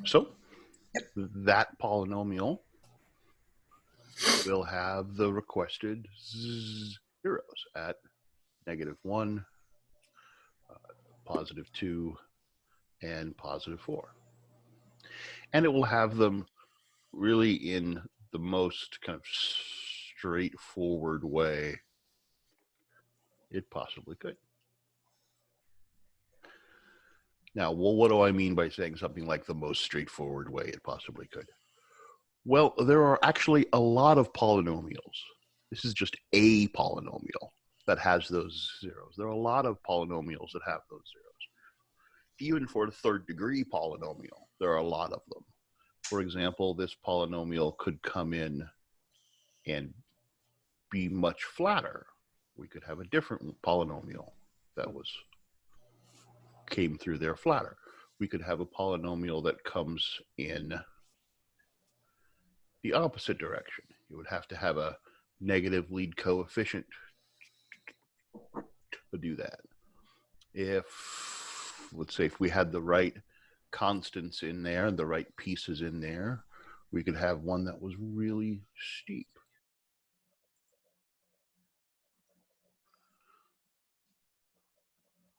So that polynomial will have the requested zeros at -1, +2, and +4. And it will have them really in the most kind of straightforward way it possibly could. Now, well, what do I mean by saying something like the most straightforward way it possibly could? Well, there are actually a lot of polynomials. This is just a polynomial that has those zeros. There are a lot of polynomials that have those zeros. Even for the third degree polynomial, there are a lot of them. For example, this polynomial could come in and be much flatter. We could have a different polynomial that came through there flatter. We could have a polynomial that comes in the opposite direction. You would have to have a negative lead coefficient to do that. Let's say, if we had the right constants in there, the right pieces in there, we could have one that was really steep.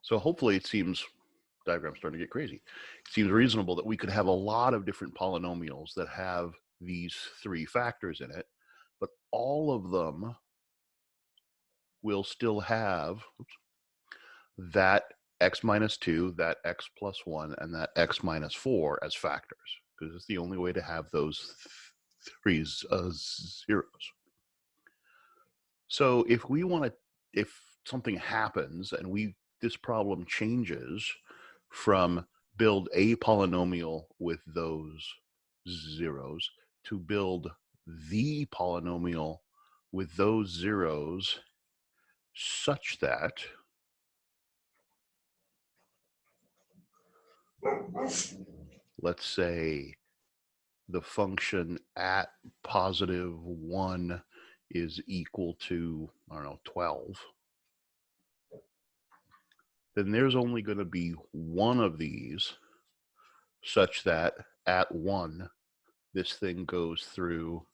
So hopefully it seems, diagram's starting to get crazy. It seems reasonable that we could have a lot of different polynomials that have these three factors in it, but all of them will still have that x minus 2, that x plus 1, and that x minus 4 as factors, because it's the only way to have those three zeros. So if something happens and this problem changes from build a polynomial with those zeros to build the polynomial with those zeros such that let's say the function at +1 is equal to, I don't know, 12, then there's only going to be one of these such that at 1, this thing goes through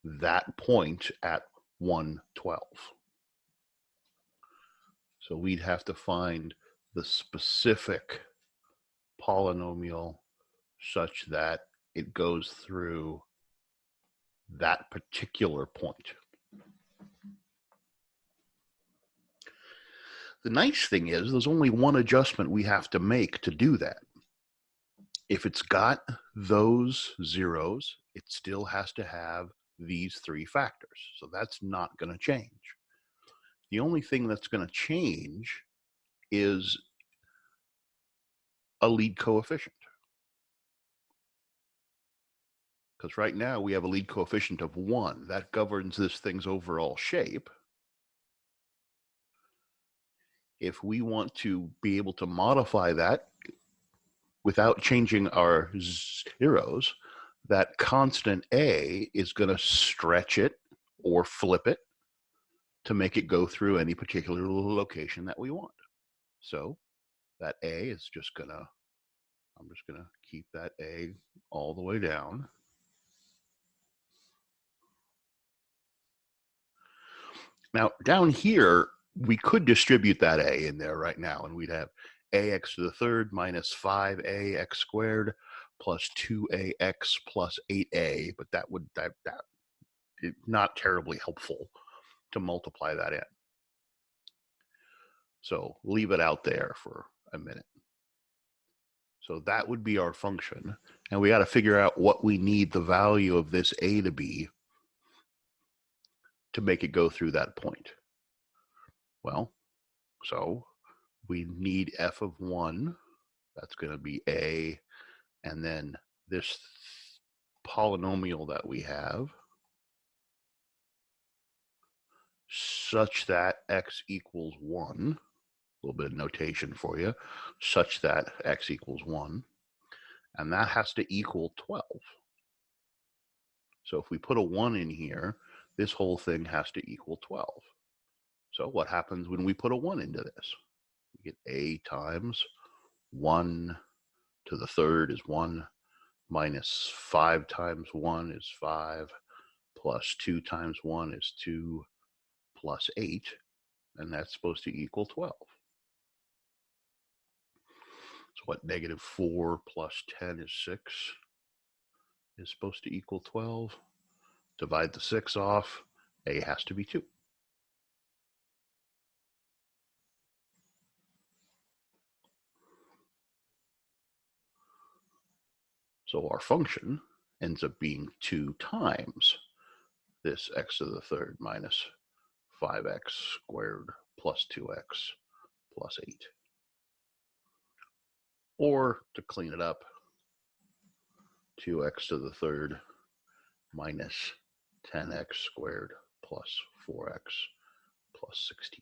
that point at 112. So we'd have to find the specific polynomial such that it goes through that particular point. The nice thing is there's only one adjustment we have to make to do that. If it's got those zeros, it still has to have these three factors. So that's not going to change. The only thing that's going to change is a lead coefficient. Because right now we have a lead coefficient of 1. That governs this thing's overall shape. If we want to be able to modify that without changing our zeros, that constant A is going to stretch it or flip it to make it go through any particular location that we want. So that A is just going to, I'm just going to keep that A all the way down. Now, down here, we could distribute that A in there right now, and we'd have ax to the third minus 5ax squared plus 2ax plus 8a, but that not terribly helpful to multiply that in. So leave it out there for a minute. So that would be our function, and we got to figure out what we need the value of this a to be to make it go through that point. Well, so we need f of 1. That's going to be a, and then this polynomial that we have such that x equals 1, a little bit of notation for you, such that x equals 1, and that has to equal 12. So if we put a 1 in here, this whole thing has to equal 12. So what happens when we put a 1 into this? We get a times 1 to the third is 1 minus 5 times 1 is 5, plus 2 times 1 is 2, plus 8, and that's supposed to equal 12. So what, negative 4 plus 10 is 6 is supposed to equal 12. Divide the 6 off, A has to be 2. So our function ends up being 2 times this x to the third minus 5x squared plus 2x plus 8. Or, to clean it up, 2x to the third minus 10x squared plus 4x plus 16.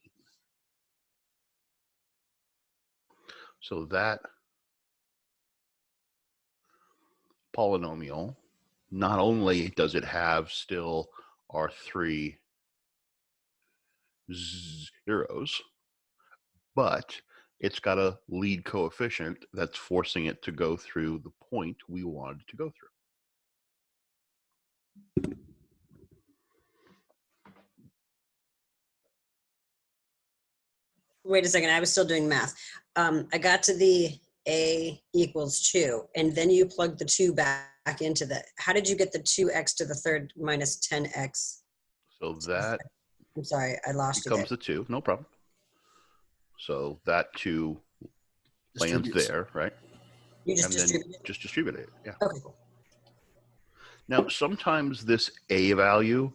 So that polynomial, not only does it have still our 3 zeros, but it's got a lead coefficient that's forcing it to go through the point we wanted it to go through. Wait a second, I was still doing math. I got to the A equals 2, and then you plugged the 2 back into that. How did you get the 2x to the third minus 10x? So that I'm sorry, I lost you there. becomes the 2, no problem. So that 2 lands there, right? You just and distribute then it? just distribute it, yeah. Okay, cool. Now, sometimes this A value,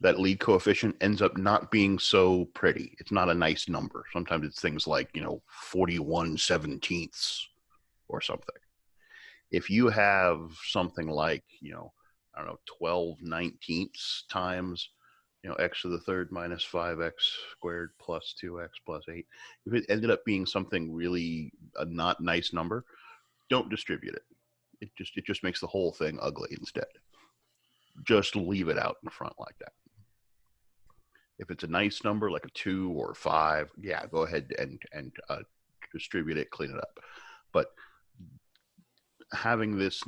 that lead coefficient, ends up not being so pretty. It's not a nice number. Sometimes it's things like, 41/17 or something. If you have something like, I don't know, 12/19 times, x to the third minus 5x squared plus 2x plus 8, if it ended up being something really a not nice number, don't distribute it. It just makes the whole thing ugly instead. Just leave it out in front like that. If it's a nice number like a 2 or 5, yeah, go ahead and distribute it, clean it up. But having this,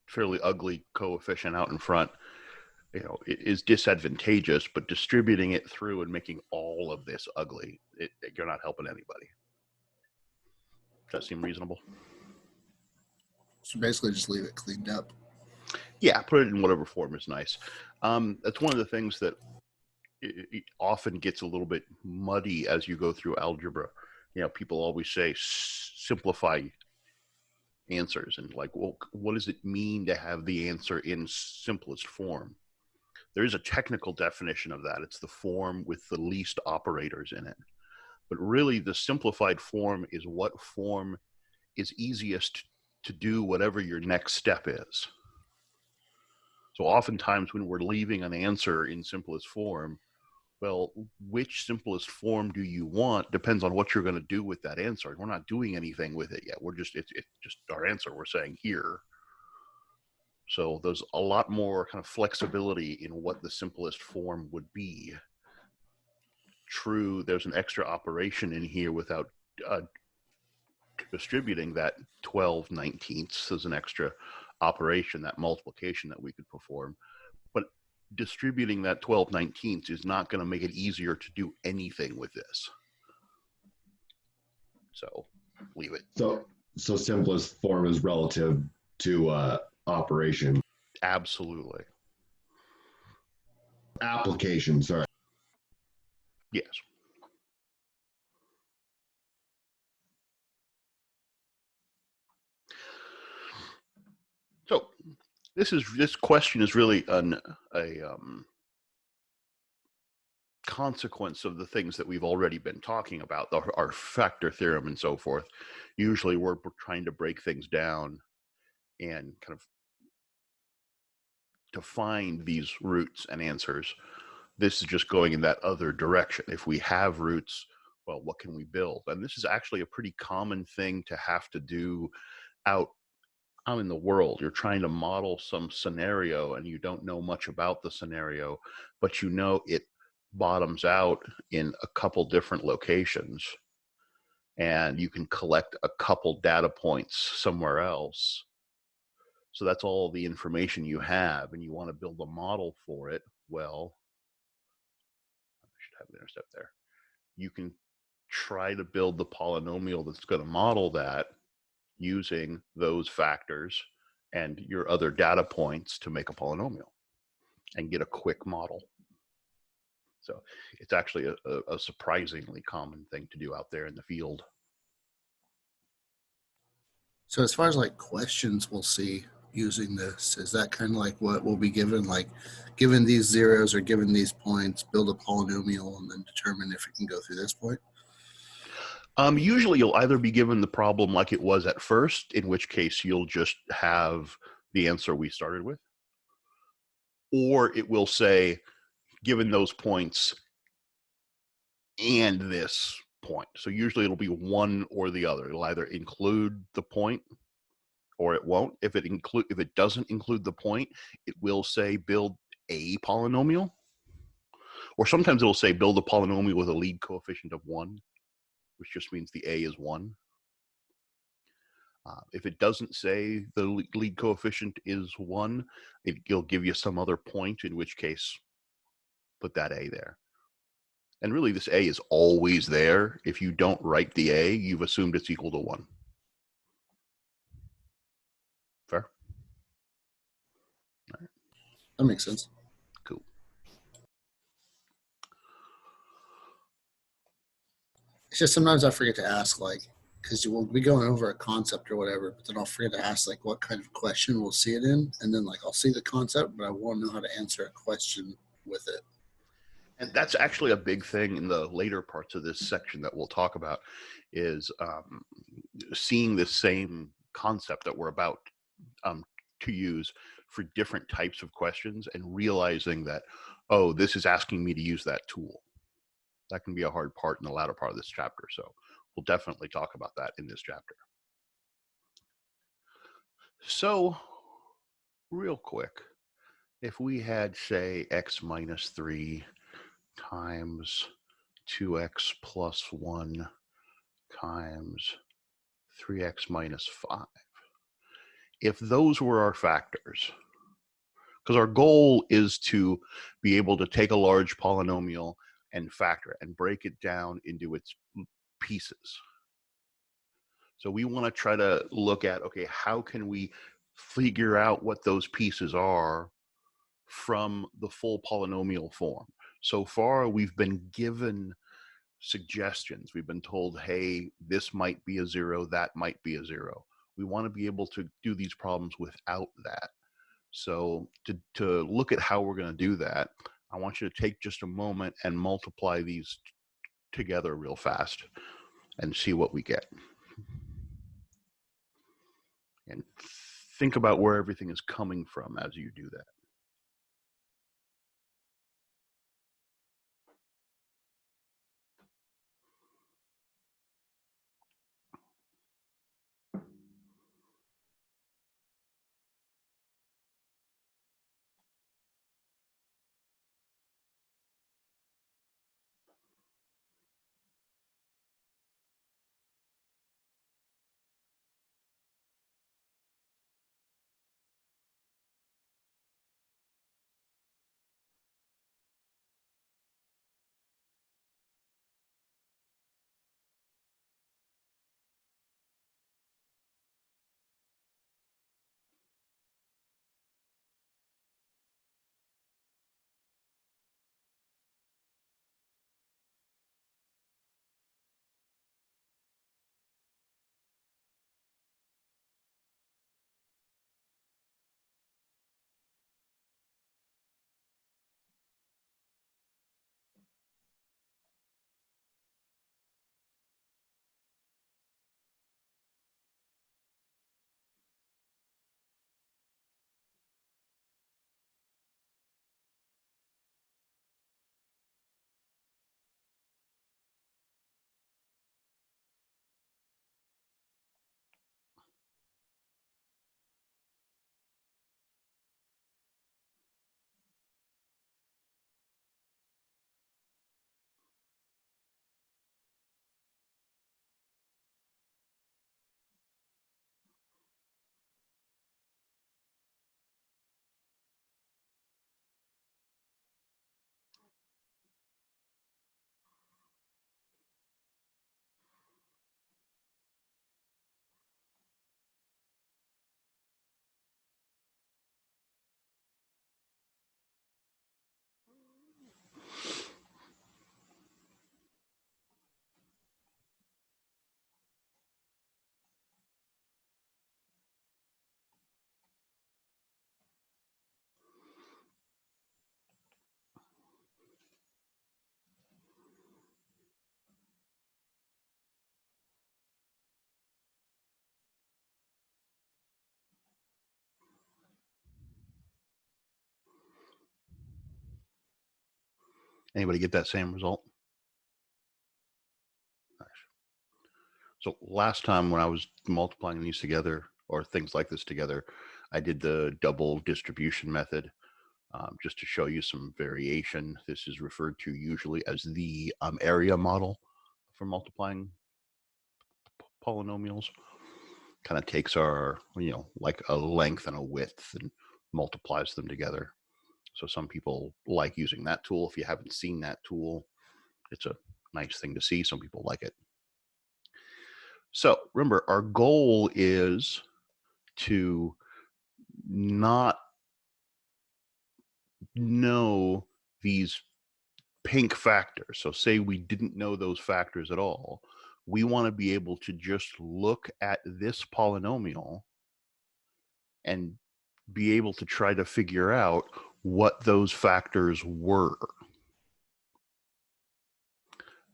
fairly ugly coefficient out in front, it is disadvantageous. But distributing it through and making all of this ugly, you're not helping anybody. Does that seem reasonable? So basically, just leave it cleaned up. Yeah, put it in whatever form is nice. That's one of the things that it often gets a little bit muddy as you go through algebra. People always say simplify answers, and like, well, what does it mean to have the answer in simplest form? There is a technical definition of that. It's the form with the least operators in it. But really, the simplified form is what form is easiest to do whatever your next step is. So oftentimes when we're leaving an answer in simplest form, well, which simplest form do you want depends on what you're going to do with that answer. We're not doing anything with it yet. It's just our answer. We're saying here. So there's a lot more kind of flexibility in what the simplest form would be. True, there's an extra operation in here without distributing that 12/19. There's an extra operation, that multiplication that we could perform. But distributing that 12/19 is not going to make it easier to do anything with this. So leave it. So simplest form is relative to operation. Absolutely. Application, sorry. Yes. So this question is really a consequence of the things that we've already been talking about, our factor theorem and so forth. Usually we're trying to break things down and kind of to find these roots and answers. This is just going in that other direction. If we have roots, well, what can we build? And this is actually a pretty common thing to have to do out in the world. You're trying to model some scenario and you don't know much about the scenario, but it bottoms out in a couple different locations, and you can collect a couple data points somewhere else So that's all the information you have, and you want to build a model for it. Well, I should have an intercept there. You can try to build the polynomial that's going to model that using those factors and your other data points to make a polynomial and get a quick model. So it's actually a surprisingly common thing to do out there in the field. So as far as like questions we'll see using this, is that kind of like what we'll be given, like given these zeros or given these points, build a polynomial and then determine if it can go through this point? Usually you'll either be given the problem like it was at first, in which case you'll just have the answer we started with, or it will say, given those points and this point. So usually it'll be one or the other. It'll either include the point or it won't. If it doesn't include the point, it will say build a polynomial. Or sometimes it'll say build a polynomial with a lead coefficient of 1, which just means the a is 1. If it doesn't say the lead coefficient is 1, it'll give you some other point, in which case put that a there. And really, this a is always there. If you don't write the a, you've assumed it's equal to 1. Fair? All right. That makes sense. Cool. It's just sometimes I forget to ask, like, because we'll be going over a concept or whatever, but then I'll forget to ask, like, what kind of question we'll see it in. And then, like, I'll see the concept, but I won't know how to answer a question with it. And that's actually a big thing in the later parts of this section that we'll talk about, is seeing the same concept that we're about to use for different types of questions and realizing that, oh, this is asking me to use that tool. That can be a hard part in the latter part of this chapter. So we'll definitely talk about that in this chapter. So real quick, if we had, say, x minus 3 times 2x plus 1 times 3x minus 5, if those were our factors, because our goal is to be able to take a large polynomial and factor it and break it down into its pieces. So we want to try to look at, okay, how can we figure out what those pieces are from the full polynomial form? So far, we've been given suggestions. We've been told, hey, this might be a 0, that might be a 0. We want to be able to do these problems without that. So to look at how we're going to do that, I want you to take just a moment and multiply these together real fast and see what we get. And think about where everything is coming from as you do that. Anybody get that same result? Nice. So last time when I was multiplying these together or things like this together, I did the double distribution method just to show you some variation. This is referred to usually as the area model for multiplying polynomials. Kind of takes our, like a length and a width and multiplies them together. So some people like using that tool. If you haven't seen that tool, it's a nice thing to see. Some people like it. So remember, our goal is to not know these pink factors. So say we didn't know those factors at all. We want to be able to just look at this polynomial and be able to try to figure out what those factors were.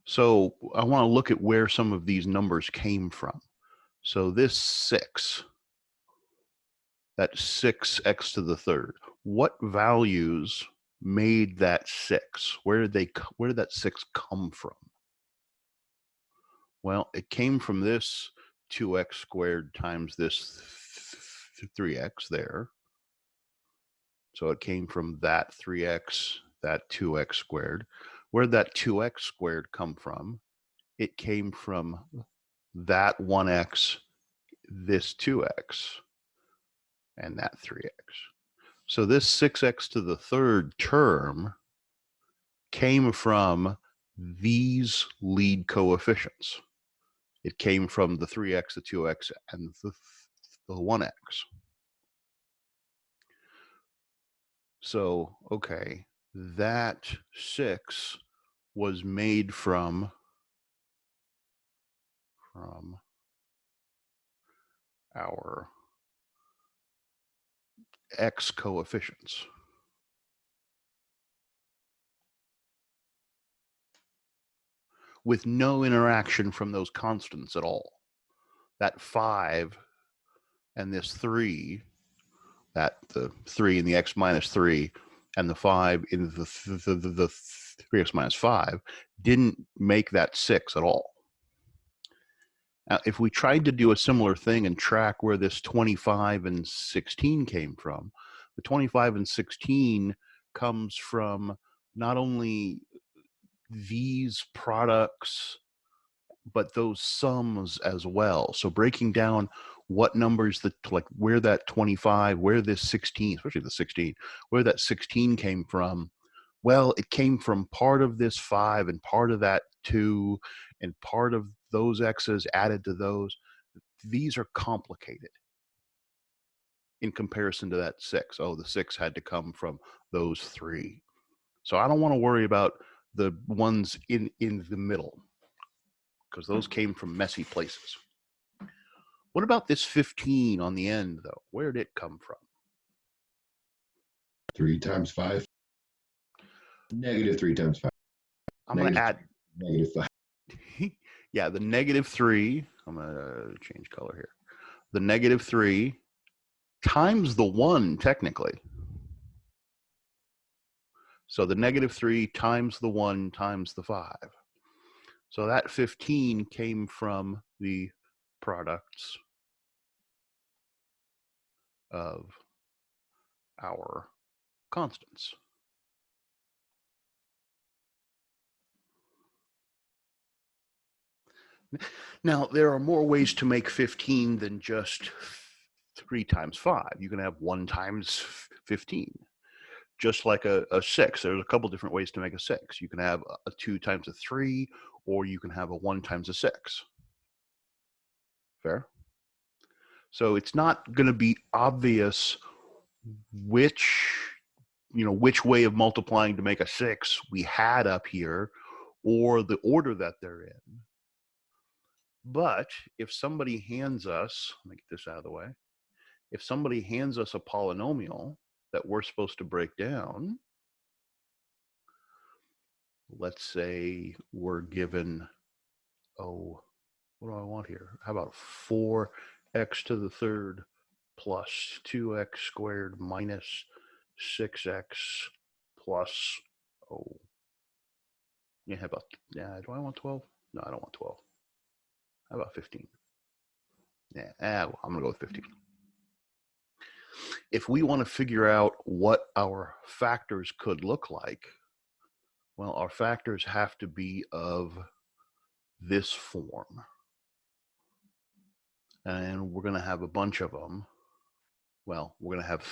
So I want to look at where some of these numbers came from. So this 6, that's 6x to the third. What values made that 6? Where did that 6 come from? Well, it came from this 2x squared times this 3x there. So it came from that 3x, that 2x squared. Where did that 2x squared come from? It came from that 1x, this 2x, and that 3x. So this 6x to the third term came from these lead coefficients. It came from the 3x, the 2x, and the 1x. So, okay, that 6 was made from our x coefficients. With no interaction from those constants at all. That 5 and this 3, that the 3 in the x minus 3 and the 5 in the 3x minus 5 didn't make that 6 at all. Now, if we tried to do a similar thing and track where this 25 and 16 came from, the 25 and 16 comes from not only these products, but those sums as well. So breaking down what numbers that, like where that 25, where this 16, especially the 16, where that 16 came from. Well, it came from part of this 5 and part of that 2 and part of those x's added to those. These are complicated in comparison to that 6. Oh, the 6 had to come from those 3. So I don't want to worry about the ones in the middle, because those came from messy places. What about this 15 on the end, though? Where did it come from? 3 times 5. Negative 3 times 5. I'm going to add negative 5. Yeah, the negative 3. I'm going to change color here. The negative 3 times the 1, technically. So the negative 3 times the 1 times the 5. So that 15 came from the products of our constants. Now, there are more ways to make 15 than just 3 times 5. You can have 1 times 15. Just like a 6, there's a couple different ways to make a 6. You can have a 2 times a 3, or you can have a 1 times a 6. Fair? So it's not going to be obvious which way of multiplying to make a 6 we had up here, or the order that they're in. But if somebody hands us, let me get this out of the way. If somebody hands us a polynomial that we're supposed to break down, let's say we're given, what do I want here? How about 4x to the third plus 2x squared minus 6x plus Yeah, how about, yeah, do I want 12? No, I don't want 12. How about 15? Yeah, well, I'm going to go with 15. If we want to figure out what our factors could look like, well, our factors have to be of this form. And we're going to have a bunch of them. Well, we're going to have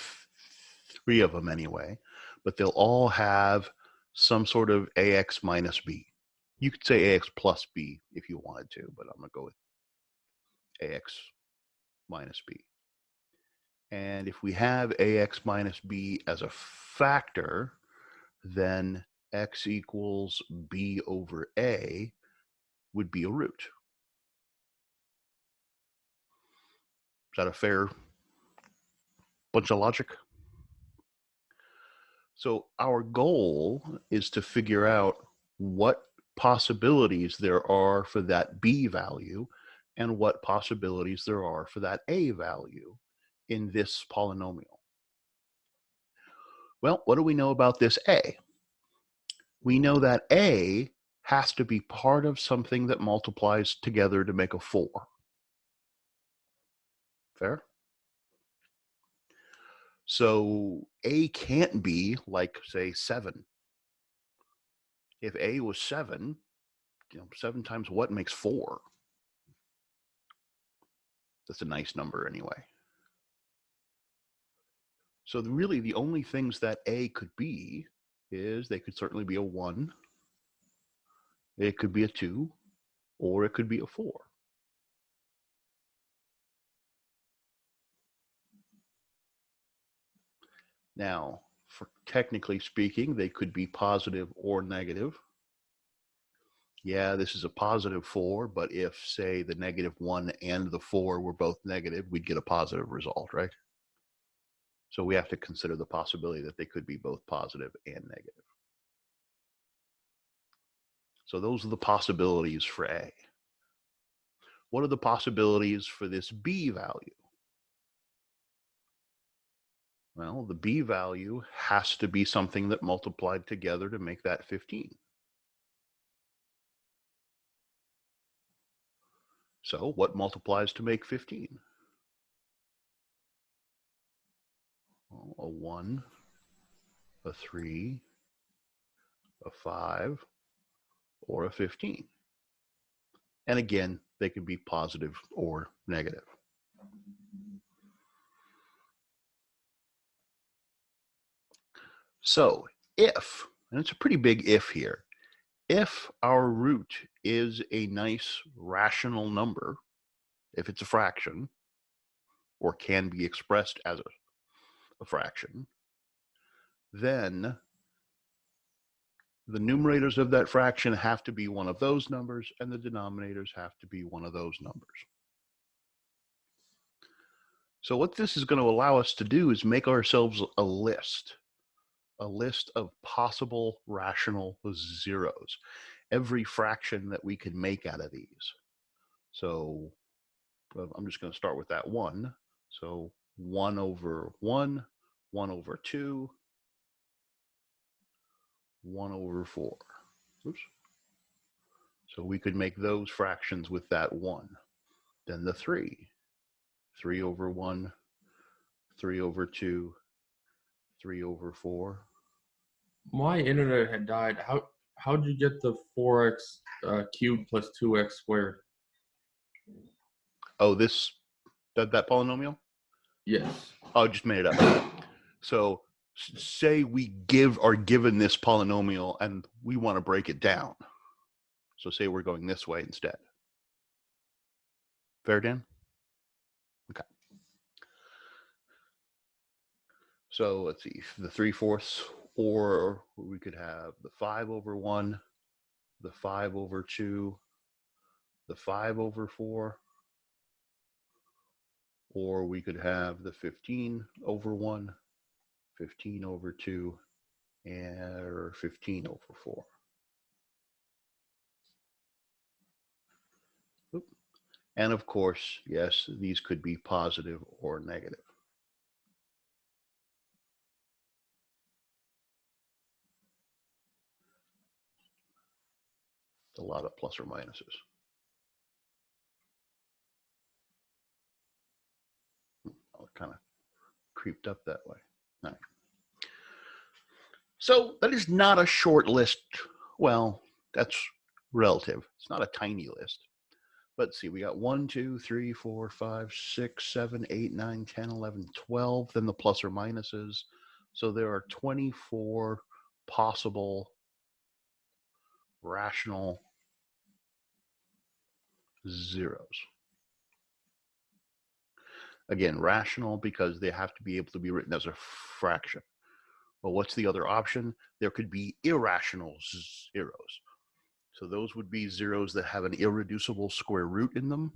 3 of them anyway, but they'll all have some sort of ax minus b. You could say ax plus b if you wanted to, but I'm going to go with ax minus b. And if we have ax minus b as a factor, then x equals b over a would be a root. Is that a fair bunch of logic? So our goal is to figure out what possibilities there are for that b value and what possibilities there are for that a value in this polynomial. Well, what do we know about this a? We know that a has to be part of something that multiplies together to make a 4. Fair? So a can't be like, say, 7. If a was 7, 7 times what makes 4? That's a nice number anyway. So really the only things that a could be is they could certainly be a 1, it could be a 2, or it could be a 4. Now, for technically speaking, they could be positive or negative. Yeah, this is a positive 4, but if, say, the -1 and the 4 were both negative, we'd get a positive result, right? So we have to consider the possibility that they could be both positive and negative. So those are the possibilities for A. What are the possibilities for this B value? Well, the B value has to be something that multiplied together to make that 15. So what multiplies to make 15? Well, a 1, a 3, a 5, or a 15. And again, they can be positive or negative. So if, and it's a pretty big if here, if our root is a nice rational number, if it's a fraction, or can be expressed as a fraction, then the numerators of that fraction have to be one of those numbers, and the denominators have to be one of those numbers. So what this is going to allow us to do is make ourselves a list of possible rational zeros, every fraction that we can make out of these. So I'm just going to start with that 1. So 1 over 1, 1 over 2, 1 over 4. Oops. So we could make those fractions with that 1. Then the 3. 3 over 1, 3 over 2, 3 over 4. My internet had died. How did you get the 4x cubed plus 2x squared? Oh, that polynomial? Yes. Oh, I just made it up. So say we are given this polynomial and we want to break it down. So say we're going this way instead. Fair, Dan? Okay. So let's see, the 3/4, or we could have the 5 over 1, the 5 over 2, the 5 over 4, or we could have the 15 over 1, 15 over 2, or 15 over 4. And of course, yes, these could be positive or negative. A lot of plus or minuses. Oh, it kind of creeped up that way. All right. So that is not a short list. Well, that's relative. It's not a tiny list. Let's see, we got 1, 2, 3, 4, 5, 6, 7, 8, 9, 10, 11, 12, then the plus or minuses. So there are 24 possible rational zeros. Again, rational because they have to be able to be written as a fraction. Well, what's the other option? There could be irrational zeros. So those would be zeros that have an irreducible square root in them.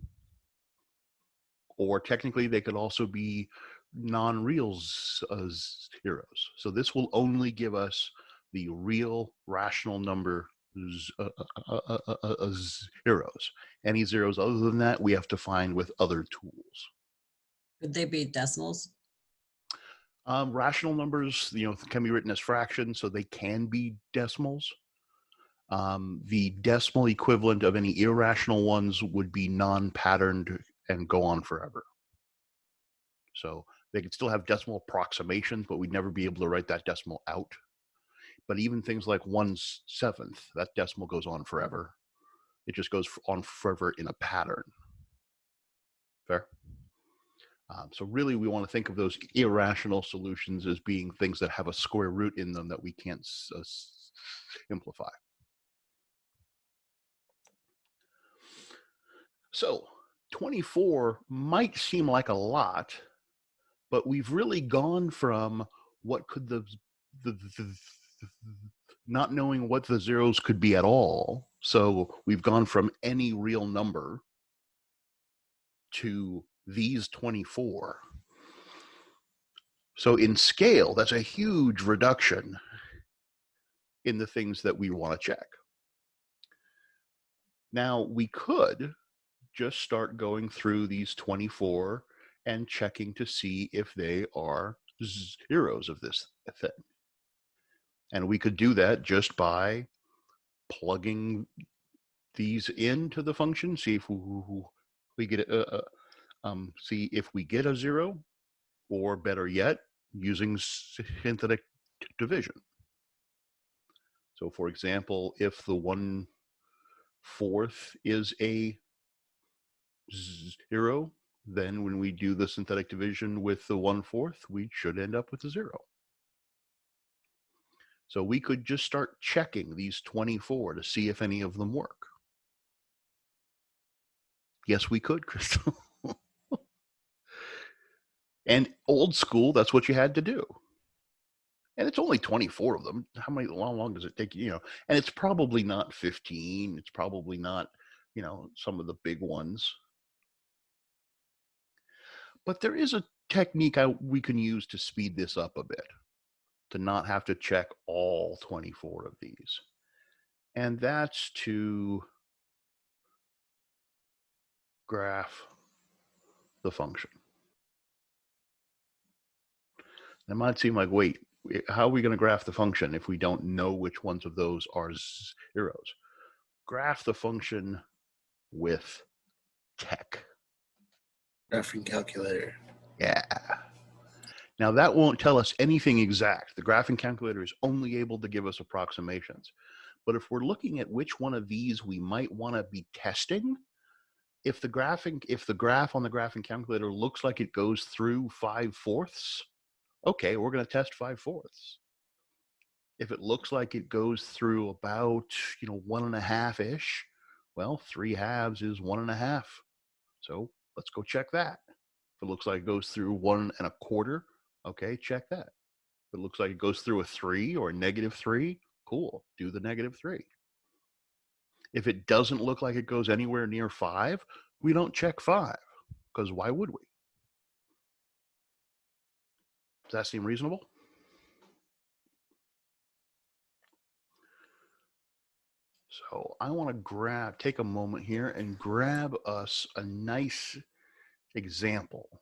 Or technically, they could also be non-real zeros. So this will only give us the real rational number zeros. Any zeros other than that, we have to find with other tools. Could they be decimals? Rational numbers, can be written as fractions, so they can be decimals. The decimal equivalent of any irrational ones would be non-patterned and go on forever. So they could still have decimal approximations, but we'd never be able to write that decimal out. But even things like 1/7, that decimal goes on forever. It just goes on forever in a pattern. Fair? So really, we want to think of those irrational solutions as being things that have a square root in them that we can't simplify. So 24 might seem like a lot, but we've really gone from what could the not knowing what the zeros could be at all. So we've gone from any real number to these 24. So in scale, that's a huge reduction in the things that we want to check. Now, we could just start going through these 24 and checking to see if they are zeros of this thing. And we could do that just by plugging these into the function, see if we get see if we get a zero, or better yet, using synthetic division. So for example, if the 1/4 is a zero, then when we do the synthetic division with the 1/4, we should end up with a zero. So we could just start checking these 24 to see if any of them work. Yes, we could, Crystal. And old school, that's what you had to do. And it's only 24 of them. How long does it take you? And it's probably not 15. It's probably not, some of the big ones. But there is a technique we can use to speed this up a bit, to not have to check all 24 of these. And that's to graph the function. It might seem like, wait, how are we going to graph the function if we don't know which ones of those are zeros? Graph the function with tech. Graphing calculator. Yeah. Now that won't tell us anything exact. The graphing calculator is only able to give us approximations. But if we're looking at which one of these we might want to be testing, if the graph on the graphing calculator looks like it goes through 5/4, okay, we're going to test 5/4. If it looks like it goes through about 1.5-ish, well, 3/2 is 1.5. So let's go check that. If it looks like it goes through 1.25, okay, check that. If it looks like it goes through a 3 or a -3, cool, do the -3. If it doesn't look like it goes anywhere near 5, we don't check 5, because why would we? Does that seem reasonable? So I want to take a moment here and grab us a nice example.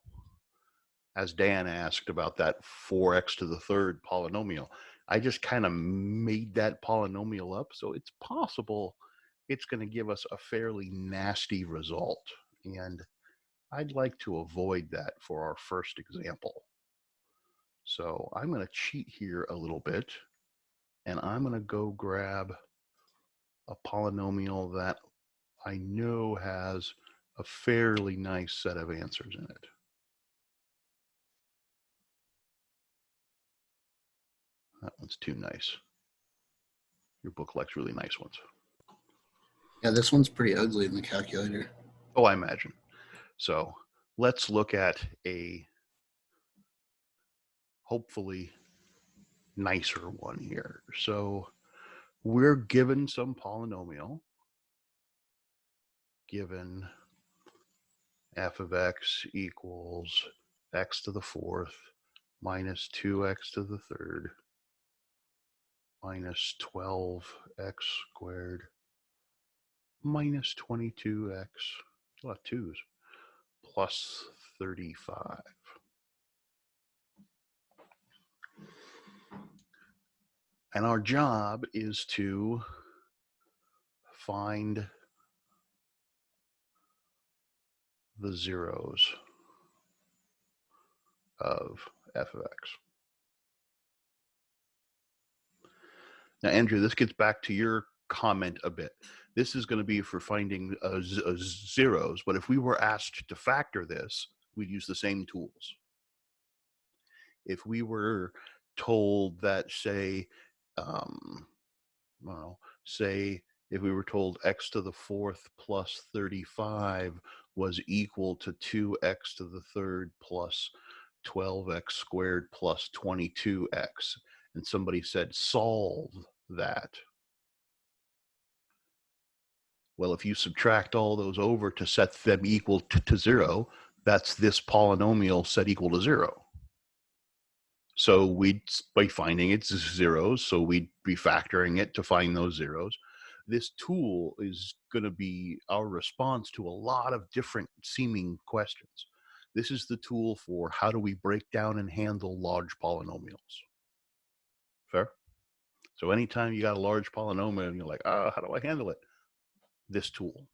As Dan asked about that 4x to the third polynomial, I just kind of made that polynomial up. So it's possible it's going to give us a fairly nasty result. And I'd like to avoid that for our first example. So I'm going to cheat here a little bit, and I'm going to go grab a polynomial that I know has a fairly nice set of answers in it. That one's too nice. Your book likes really nice ones. Yeah, this one's pretty ugly in the calculator. Oh, I imagine. So let's look at a hopefully nicer one here. So we're given some polynomial, given f of x equals x to the fourth minus 2x to the third minus 12x squared minus 22x, a lot of twos, plus 35. And our job is to find the zeros of f of x. Now, Andrew, this gets back to your comment a bit. This is going to be for finding zeros, but if we were asked to factor this, we'd use the same tools. If we were told that, say, say if we were told x to the fourth plus 35 was equal to 2x to the third plus 12x squared plus 22x, and somebody said solve that. Well, if you subtract all those over to set them equal to 0, that's this polynomial set equal to 0. So we'd by finding its zeros, so we'd be factoring it to find those zeros. This tool is going to be our response to a lot of different seeming questions. This is the tool for how do we break down and handle large polynomials. Fair? So anytime you got a large polynomial and you're like, how do I handle it? This tool.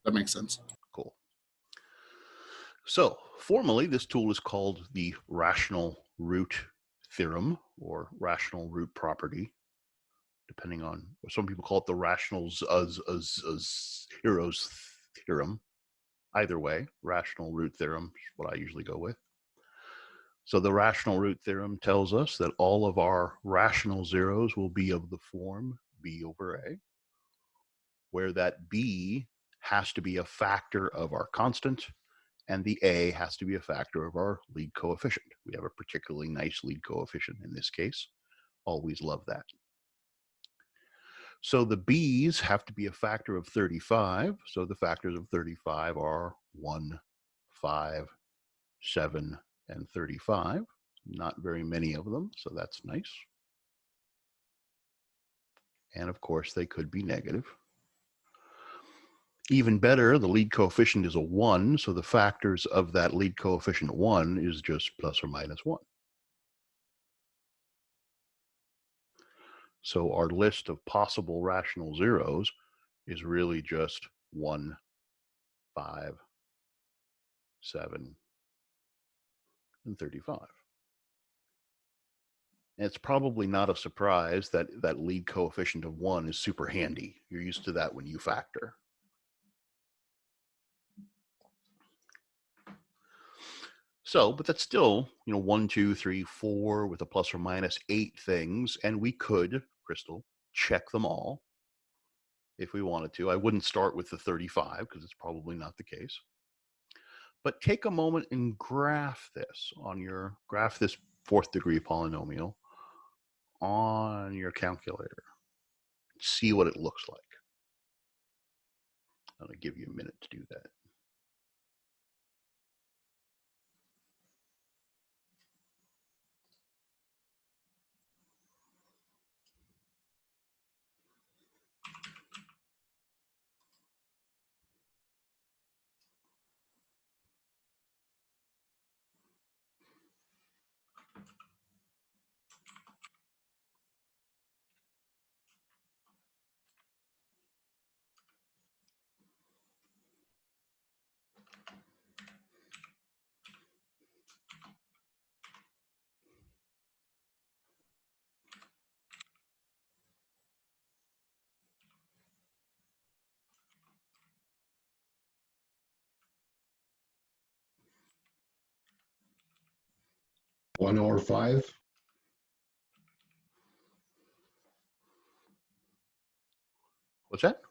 That makes sense. Cool. So formally, this tool is called the rational root theorem or rational root property, depending on, some people call it the rational zeros theorem. Either way, rational root theorem is what I usually go with. So the rational root theorem tells us that all of our rational zeros will be of the form b over a, where that b has to be a factor of our constant, and the a has to be a factor of our lead coefficient. We have a particularly nice lead coefficient in this case. Always love that. So the b's have to be a factor of 35. So the factors of 35 are 1, 5, 7, and 35. Not very many of them, so that's nice. And of course, they could be negative. Even better, the lead coefficient is a 1, so the factors of that lead coefficient 1 is just plus or minus 1. So our list of possible rational zeros is really just 1, 5, 7, and 35. And it's probably not a surprise that that lead coefficient of 1 is super handy. You're used to that when you factor. So, but that's still, 1, 2, 3, 4 with a plus or minus 8 things, and we could, Crystal, check them all if we wanted to. I wouldn't start with the 35 because it's probably not the case. But take a moment and graph this fourth degree polynomial on your calculator. See what it looks like. I'm going to give you a minute to do that. 1 or 5? What's that?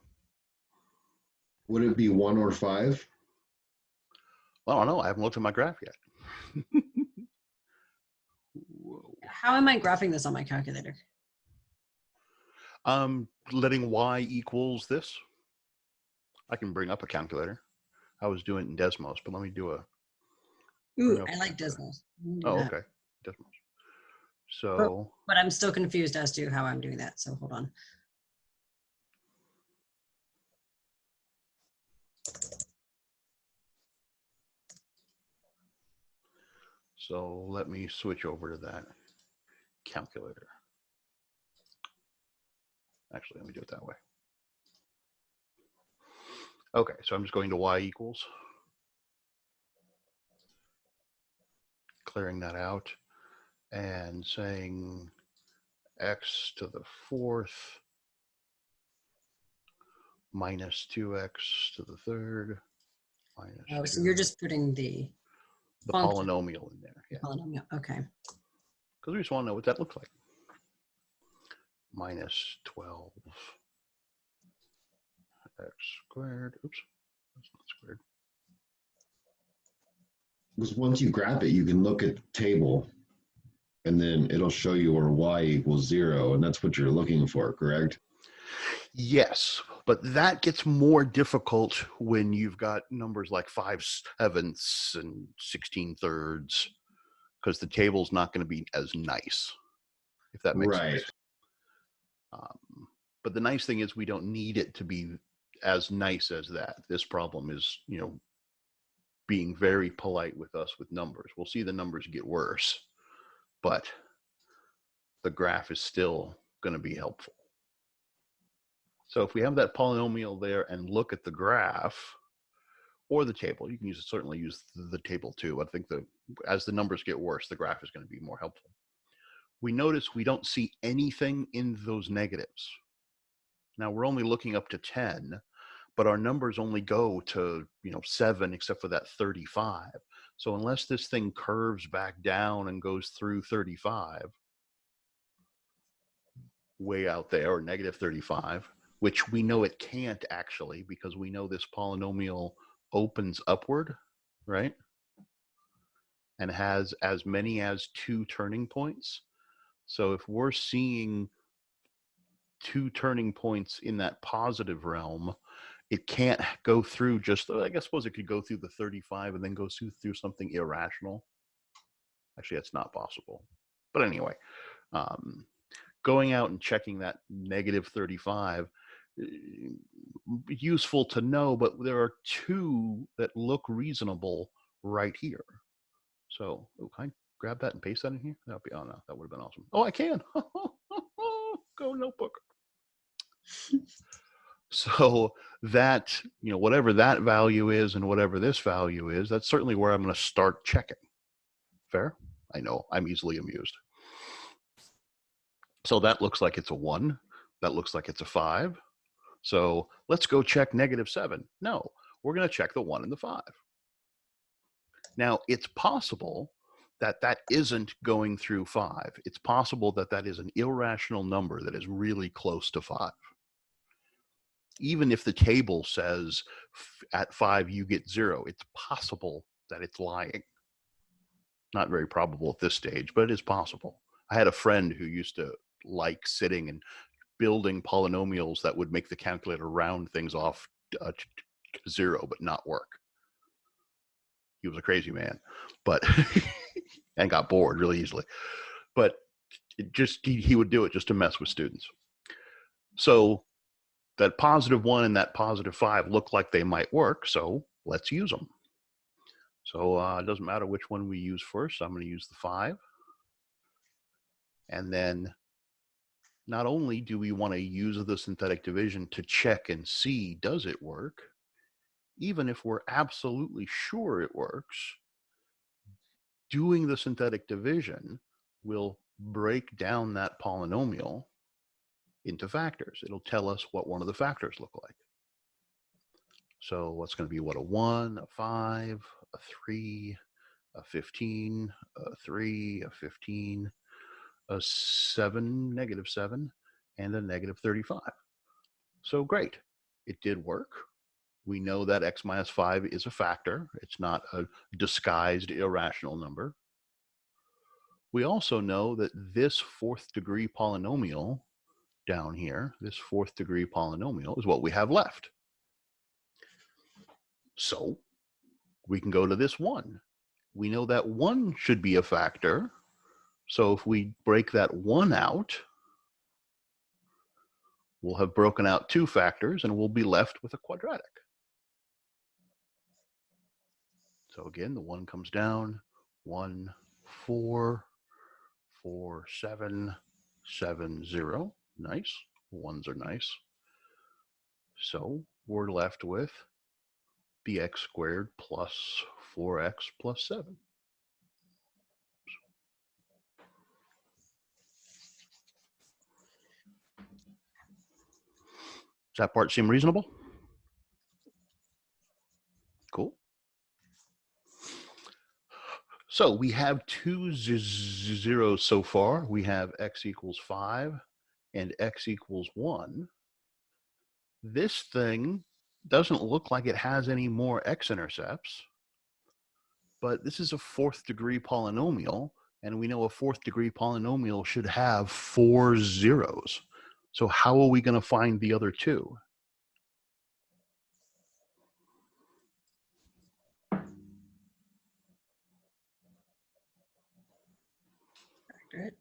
Would it be 1 or 5? Well, I don't know. I haven't looked at my graph yet. Whoa. How am I graphing this on my calculator? Letting y equals this. I can bring up a calculator. I was doing it in Desmos, but let me do a. Ooh, bring up I a like calculator. Desmos. I'm gonna do Oh, that. okay. Desmos. So, But I'm still confused as to how I'm doing that. So hold on. so let me switch over to that calculator. Actually, let me do it that way. Okay, so I'm just going to y equals. Clearing that out and saying x to the 4th minus 2x to the 3rd minus Oh, so 2, you're just putting the function polynomial in there. Yeah, polynomial. Okay. because we just want to know what that looks like. Minus 12 x squared. Oops, that's not squared. Because once you graph it, you can look at the table and then it'll show you where y equals 0. And that's what you're looking for, correct? Yes, but that gets more difficult when you've got numbers like 5/7 and 16/3, because the table's not going to be as nice, if that makes Right. sense. But the nice thing is we don't need it to be as nice as that. This problem is, being very polite with us with numbers. We'll see the numbers get worse, but the graph is still going to be helpful. So if we have that polynomial there and look at the graph or the table, you can certainly use the table too. I think as the numbers get worse, the graph is going to be more helpful. We notice we don't see anything in those negatives. Now we're only looking up to 10, but our numbers only go to 7 except for that 35. So unless this thing curves back down and goes through 35, way out there, or negative 35, which we know it can't actually, because we know this polynomial opens upward, right? And has as many as 2 turning points. So if we're seeing 2 turning points in that positive realm, it can't go through just, I suppose it could go through the 35 and then go through something irrational. Actually, that's not possible. But anyway, going out and checking that negative 35, useful to know, but there are 2 that look reasonable right here. So, can I grab that and paste that in here? That would be, oh no, that would have been awesome. Oh, I can. Go notebook. So that, whatever that value is and whatever this value is, that's certainly where I'm going to start checking. Fair? I know, I'm easily amused. So that looks like it's a 1. That looks like it's a 5. So let's go check negative 7. No, we're going to check the 1 and the 5. Now, it's possible that that isn't going through 5. It's possible that that is an irrational number that is really close to 5. Even if the table says at 5 you get 0, it's possible that it's lying. Not very probable at this stage, but it is possible. I had a friend who used to like sitting and building polynomials that would make the calculator round things off to 0 but not work. He was a crazy man, but and got bored really easily. But he would do it just to mess with students. So that positive 1 and that positive 5 look like they might work, so let's use them. So it doesn't matter which one we use first. I'm going to use the 5. And then not only do we want to use the synthetic division to check and see, does it work? Even if we're absolutely sure it works, doing the synthetic division will break down that polynomial into factors. It'll tell us what one of the factors look like. So what's going to be what, a 1, a 5, a 3, a 15, a 3, a 15, a 7, -7, and a -35. So great. It did work. We know that x minus 5 is a factor. It's not a disguised irrational number. We also know that this fourth degree polynomial down here, this fourth degree polynomial is what we have left. So we can go to this 1. We know that 1 should be a factor. So if we break that 1 out, we'll have broken out 2 factors and we'll be left with a quadratic. So again, the 1 comes down, 1, 4, 4, 7, 7, 0. Nice. 1s are nice. So we're left with bx squared plus 4x plus 7. Does that part seem reasonable? Cool. So we have 2 zeros so far. We have x equals 5 and x equals 1. This thing doesn't look like it has any more x-intercepts, but this is a fourth degree polynomial, and we know a fourth degree polynomial should have 4 zeros. So how are we going to find the other 2? Right.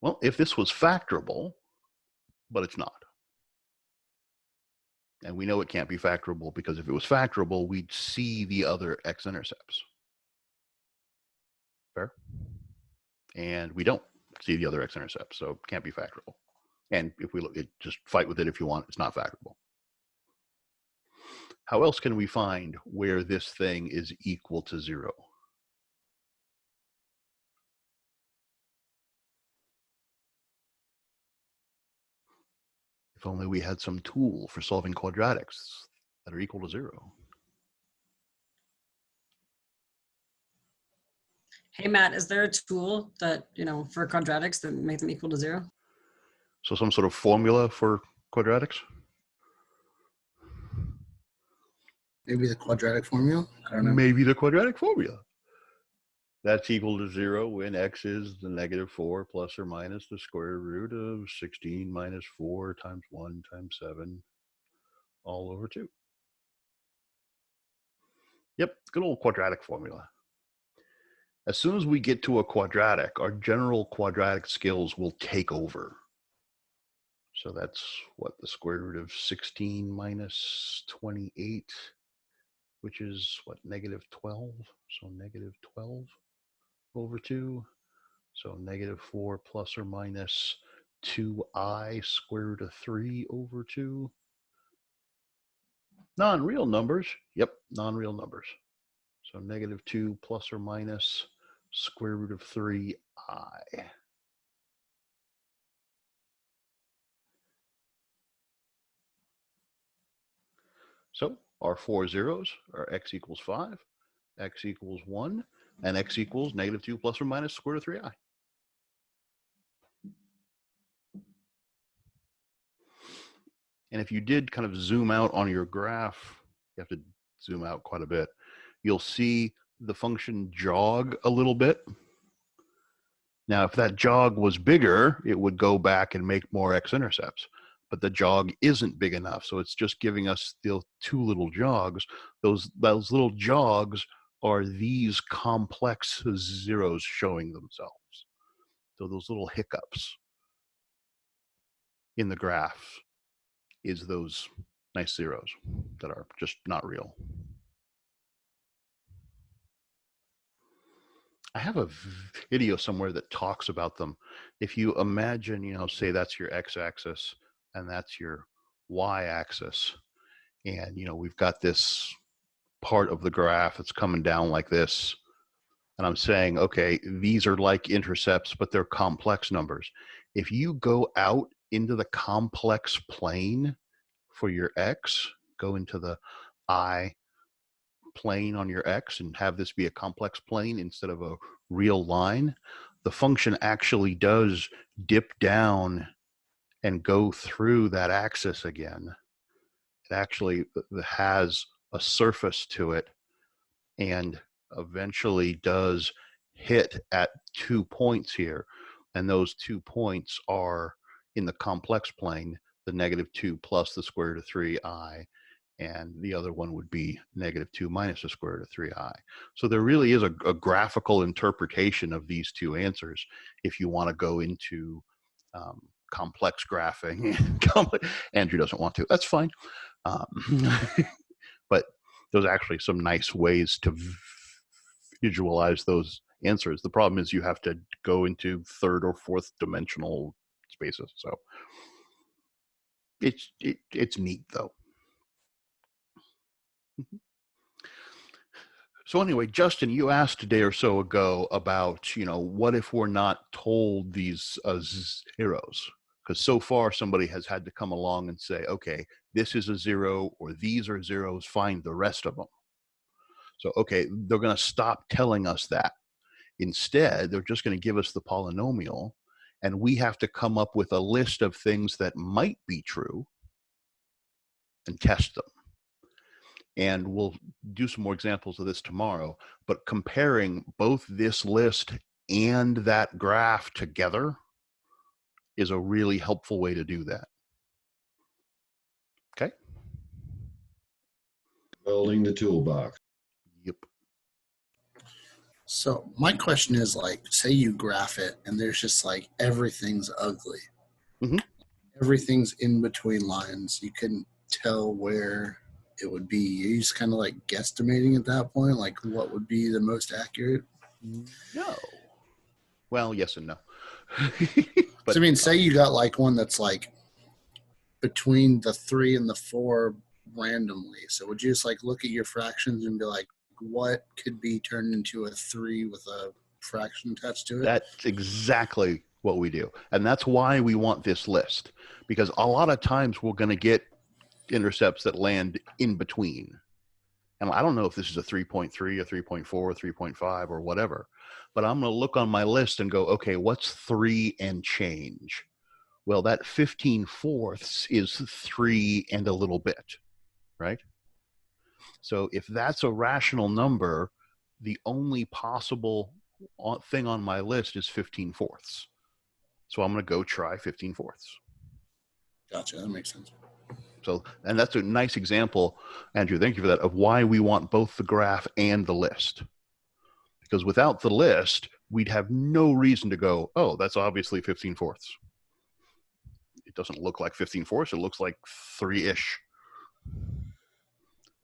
Well, if this was factorable, but it's not. And we know it can't be factorable because if it was factorable, we'd see the other x-intercepts. Fair? And we don't see the other x-intercepts, so it can't be factorable. And if we look, just fight with it if you want, it's not factorable. How else can we find where this thing is equal to 0? If only we had some tool for solving quadratics that are equal to 0. Hey, Matt, is there a tool that, for quadratics that make them equal to 0? So some sort of formula for quadratics? Maybe the quadratic formula? I don't know. Maybe the quadratic formula. That's equal to 0 when x is the -4 plus or minus the square root of 16 minus 4 times 1 times 7 all over 2. Yep, good old quadratic formula. As soon as we get to a quadratic, our general quadratic skills will take over. So that's what, the square root of 16 minus 28, which is what, -12? So -12 over 2. So -4 plus or minus 2i square root of 3 over 2. Non-real numbers. Yep, non-real numbers. So -2 plus or minus square root of 3i. So our 4 zeros are x equals 5, x equals 1, and x equals -2 plus or minus square root of 3i. And if you did kind of zoom out on your graph, you have to zoom out quite a bit, you'll see the function jog a little bit. Now, if that jog was bigger, it would go back and make more x-intercepts. But the jog isn't big enough, so it's just giving us the 2 little jogs. Those little jogs are these complex zeros showing themselves. So those little hiccups in the graph is those nice zeros that are just not real. I have a video somewhere that talks about them. If you imagine, say that's your x-axis and that's your y-axis, and we've got this part of the graph that's coming down like this, and I'm saying, okay, these are like intercepts, but they're complex numbers. If you go out into the complex plane for your x, go into the I plane on your X and have this be a complex plane instead of a real line, the function actually does dip down and go through that axis again. It actually has a surface to it and eventually does hit at 2 points here. And those 2 points are in the complex plane, the -2 plus the square root of 3i, and the other one would be -2 minus the square root of 3i. So there really is a graphical interpretation of these two answers if you want to go into complex graphing. Andrew doesn't want to. That's fine. But there's actually some nice ways to visualize those answers. The problem is you have to go into third or fourth dimensional spaces. So it's neat though. So anyway, Justin, you asked a day or so ago about, what if we're not told these zeros? Because so far somebody has had to come along and say, okay, this is a 0 or these are zeros, find the rest of them. So, okay, they're going to stop telling us that. Instead, they're just going to give us the polynomial, and we have to come up with a list of things that might be true and test them. And we'll do some more examples of this tomorrow, but comparing both this list and that graph together is a really helpful way to do that. Okay? Building the toolbox. Yep. So my question is, like, say you graph it and there's just like everything's ugly. Mhm. Everything's in between lines. You couldn't tell where it would be. You're just kind of like guesstimating at that point, like what would be the most accurate. No. Well, yes and no. But so, I mean, say you got like one that's like between the 3 and the 4 randomly. So would you just like look at your fractions and be like, what could be turned into a 3 with a fraction attached to it? That's exactly what we do. And that's why we want this list, because a lot of times we're going to get intercepts that land in between. And I don't know if this is a 3.3, a 3.4, or 3.5 or whatever, but I'm going to look on my list and go, okay, what's 3 and change? Well, that 15/4 is 3 and a little bit, right? So if that's a rational number, the only possible thing on my list is 15/4. So I'm going to go try 15/4. Gotcha. That makes sense. So, and that's a nice example, Andrew, thank you for that, of why we want both the graph and the list. Because without the list, we'd have no reason to go, oh, that's obviously 15/4. It doesn't look like 15/4, it looks like 3-ish.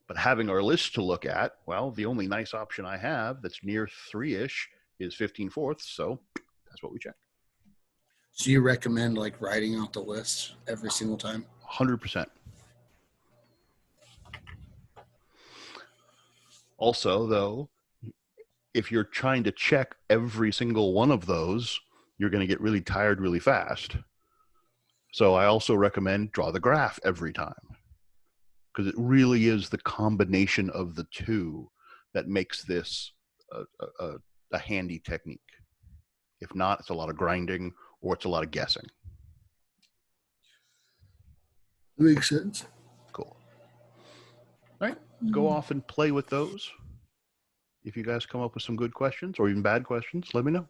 But having our list to look at, well, the only nice option I have that's near 3-ish is 15/4, so that's what we check. So you recommend like writing out the list every single time? 100%. Also, though, if you're trying to check every single one of those, you're going to get really tired really fast. So I also recommend draw the graph every time, because it really is the combination of the two that makes this a handy technique. If not, it's a lot of grinding or it's a lot of guessing. Makes sense. Cool. All right, go off and play with those. If you guys come up with some good questions or even bad questions, let me know.